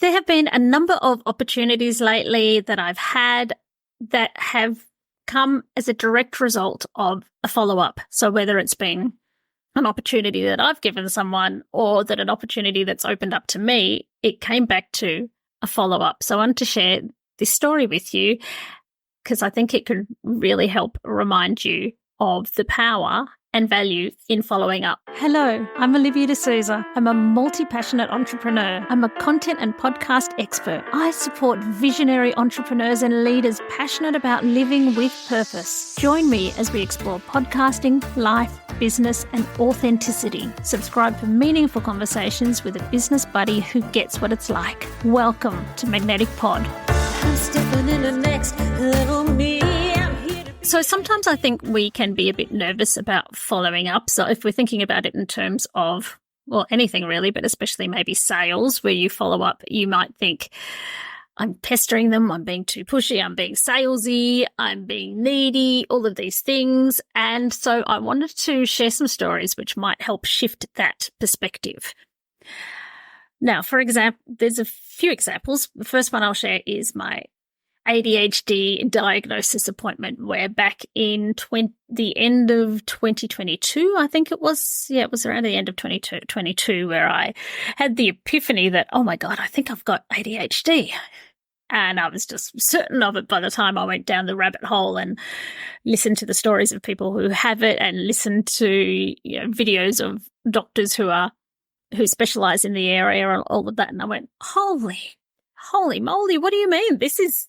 There have been a number of opportunities lately that I've had that have come as a direct result of a follow-up. So whether it's been an opportunity that I've given someone or that an opportunity that's opened up to me, it came back to a follow-up. So I wanted to share this story with you because I think it could really help remind you of the power and value in following up. Hello, I'm Olivia D'Souza. I'm a multi-passionate entrepreneur. I'm a content and podcast expert. I support visionary entrepreneurs and leaders passionate about living with purpose. Join me as we explore podcasting, life, business, and authenticity. Subscribe for meaningful conversations with a business buddy who gets what it's like. Welcome to Magnetic Pod. I'm stepping in the next little me. So sometimes I think we can be a bit nervous about following up. So if we're thinking about it in terms of, well, anything really, but especially maybe sales, where you follow up, you might think, I'm pestering them, I'm being too pushy, I'm being salesy, I'm being needy, all of these things. And so I wanted to share some stories which might help shift that perspective. Now, for example, there's a few examples. The first one I'll share is my ADHD diagnosis appointment, where back in the end of 2022, I think it was. Yeah, it was around the end of 2022 where I had the epiphany that, oh my God, I think I've got ADHD. And I was just certain of it by the time I went down the rabbit hole and listened to the stories of people who have it and listened to videos of doctors who specialize in the area and all of that. And I went, holy moly, what do you mean? These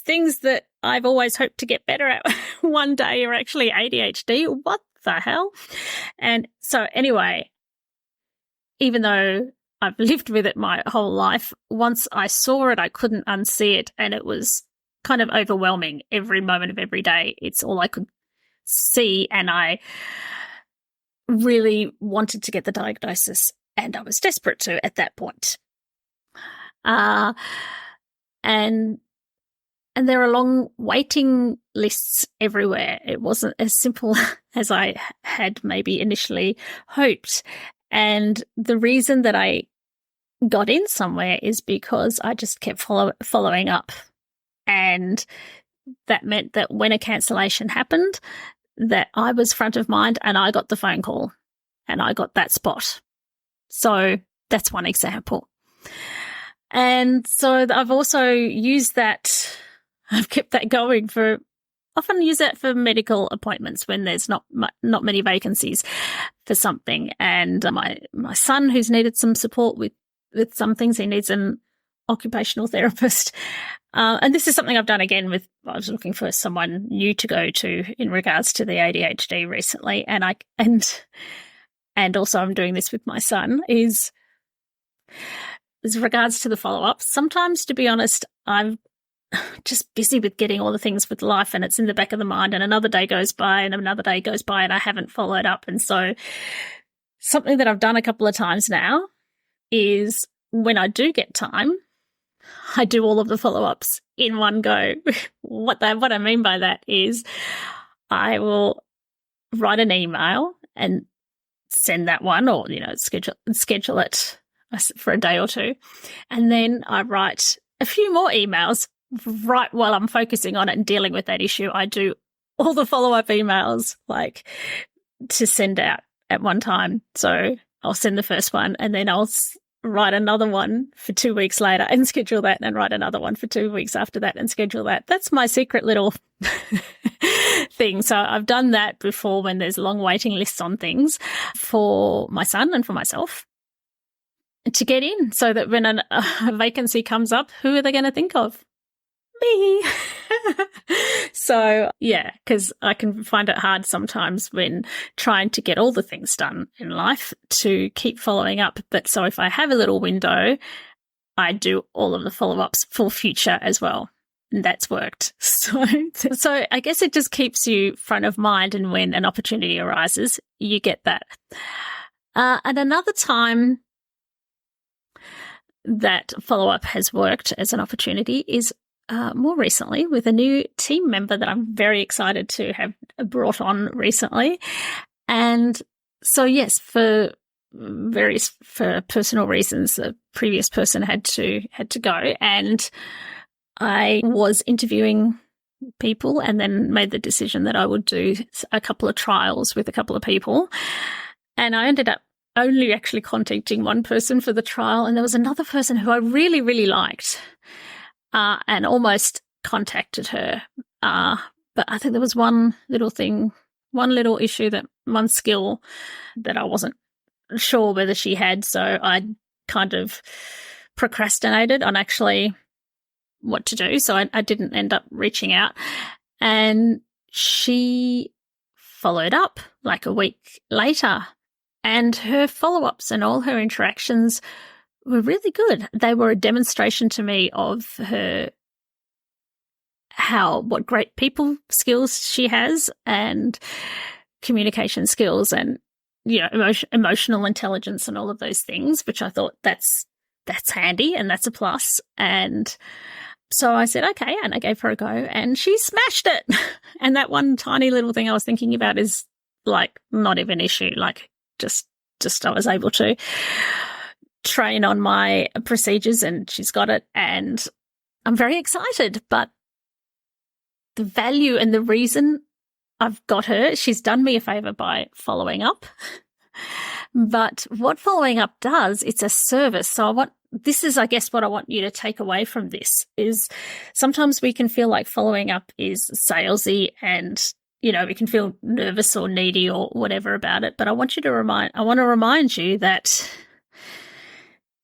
things that I've always hoped to get better at one day are actually ADHD. What the hell? And so anyway, even though I've lived with it my whole life, once I saw it, I couldn't unsee it. And it was kind of overwhelming every moment of every day. It's all I could see. And I really wanted to get the diagnosis. And I was desperate to at that point. And there are long waiting lists everywhere. It wasn't as simple as I had maybe initially hoped. And the reason that I got in somewhere is because I just kept following up. And that meant that when a cancellation happened, that I was front of mind and I got the phone call and I got that spot. So that's one example. And so I've also used that, I've kept that going often use that for medical appointments when there's not many vacancies for something. And my son, who's needed some support with some things, he needs an occupational therapist. And this is something I've done again I was looking for someone new to go to in regards to the ADHD recently. And also I'm doing this with my son is with regards to the follow-up. Sometimes, to be honest, I'm just busy with getting all the things with life and it's in the back of the mind, and another day goes by and another day goes by and I haven't followed up. And so something that I've done a couple of times now is when I do get time, I do all of the follow-ups in one go. What I mean by that is I will write an email and send that one, or schedule it for a day or two. And then I write a few more emails right while I'm focusing on it and dealing with that issue. I do all the follow-up emails to send out at one time. So I'll send the first one and then I'll write another one for 2 weeks later and schedule that, and write another one for 2 weeks after that and schedule that. That's my secret little thing. So I've done that before when there's long waiting lists on things for my son and for myself, to get in, so that when a vacancy comes up, who are they going to think of? Me. So, yeah, because I can find it hard sometimes when trying to get all the things done in life to keep following up. But so if I have a little window, I do all of the follow-ups for future as well. And that's worked. So I guess it just keeps you front of mind, and when an opportunity arises, you get that. And another time that follow-up has worked as an opportunity is more recently with a new team member that I'm very excited to have brought on recently. And so, yes, for various for personal reasons, the previous person had to go, and I was interviewing people and then made the decision that I would do a couple of trials with a couple of people. And I ended up only actually contacting one person for the trial, and there was another person who I really, really liked, and almost contacted her. But I think there was one little issue, one skill that I wasn't sure whether she had. So I kind of procrastinated on actually what to do. So I didn't end up reaching out. And she followed up like a week later, and her follow-ups and all her interactions were really good. They were a demonstration to me of what great people skills she has, and communication skills, and emotional intelligence and all of those things, which I thought that's handy and that's a plus. And so I said, okay, and I gave her a go, and she smashed it. And that one tiny little thing I was thinking about is like not even an issue. Like just I was able to train on my procedures, and she's got it, and I'm very excited. But the value and the reason I've got her, she's done me a favor by following up. But what following up does, it's a service. So this is, I guess, what I want you to take away from this is sometimes we can feel like following up is salesy, and, we can feel nervous or needy or whatever about it. But I want to remind you that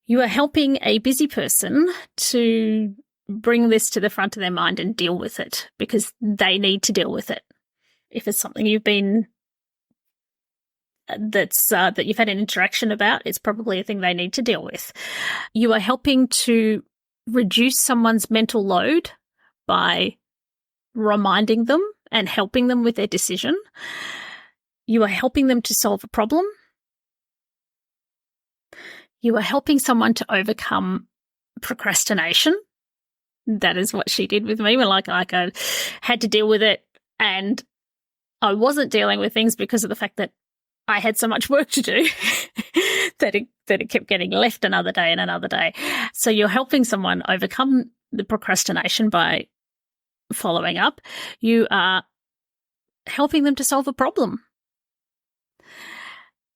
you are helping a busy person to bring this to the front of their mind and deal with it, because they need to deal with it. If it's something you've been that you've had an interaction about, it's probably a thing they need to deal with. You are helping to reduce someone's mental load by reminding them and helping them with their decision. You are helping them to solve a problem. You are helping someone to overcome procrastination. That is what she did with me. When I had to deal with it, and I wasn't dealing with things because of the fact that I had so much work to do that it kept getting left another day and another day. So you're helping someone overcome the procrastination by following up. You are helping them to solve a problem.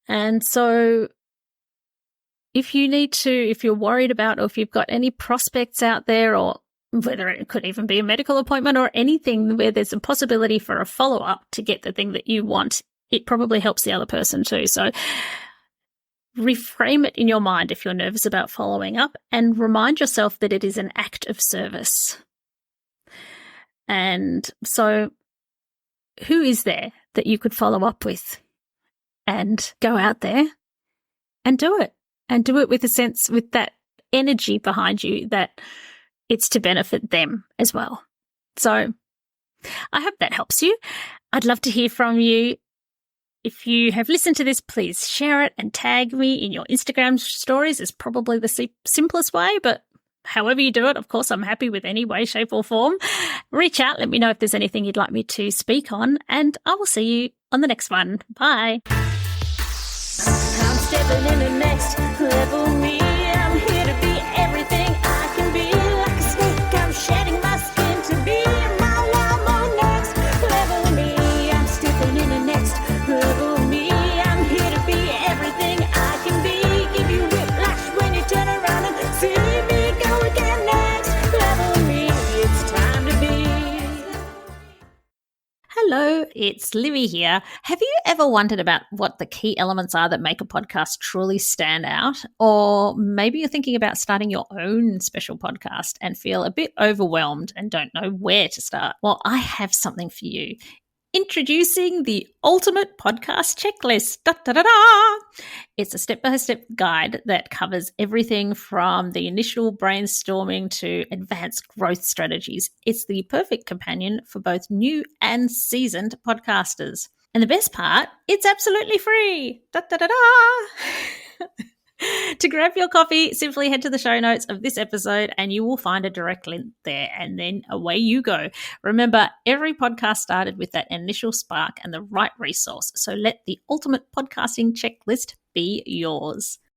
And so if you're worried about, or if you've got any prospects out there, or whether it could even be a medical appointment or anything where there's a possibility for a follow-up to get the thing that you want, it probably helps the other person too. So reframe it in your mind if you're nervous about following up, and remind yourself that it is an act of service. And so who is there that you could follow up with? And go out there and do it. And do it with with that energy behind you that it's to benefit them as well. So I hope that helps you. I'd love to hear from you. If you have listened to this, please share it and tag me in your Instagram stories. Is probably the simplest way, but however you do it, of course, I'm happy with any way, shape or form. Reach out. Let me know if there's anything you'd like me to speak on, and I will see you on the next one. Bye. I'm stepping in the next level me. I'm here to be everything I can be. Like a snake, I'm shedding my skin to be my wild next level me. I'm stepping in the next level me. I'm here to be everything I can be. Give you whiplash when you turn around and see me go again. Next level me. It's time to be. Hello, it's Livy here. Have you ever wondered about what the key elements are that make a podcast truly stand out? Or maybe you're thinking about starting your own special podcast and feel a bit overwhelmed and don't know where to start? Well, I have something for you. Introducing the ultimate podcast checklist. Da, da, da, da. It's a step-by-step guide that covers everything from the initial brainstorming to advanced growth strategies. It's the perfect companion for both new and seasoned podcasters. And the best part, it's absolutely free. Da, da, da, da. To grab your copy, simply head to the show notes of this episode and you will find a direct link there, and then away you go. Remember, every podcast started with that initial spark and the right resource. So let the ultimate podcasting checklist be yours.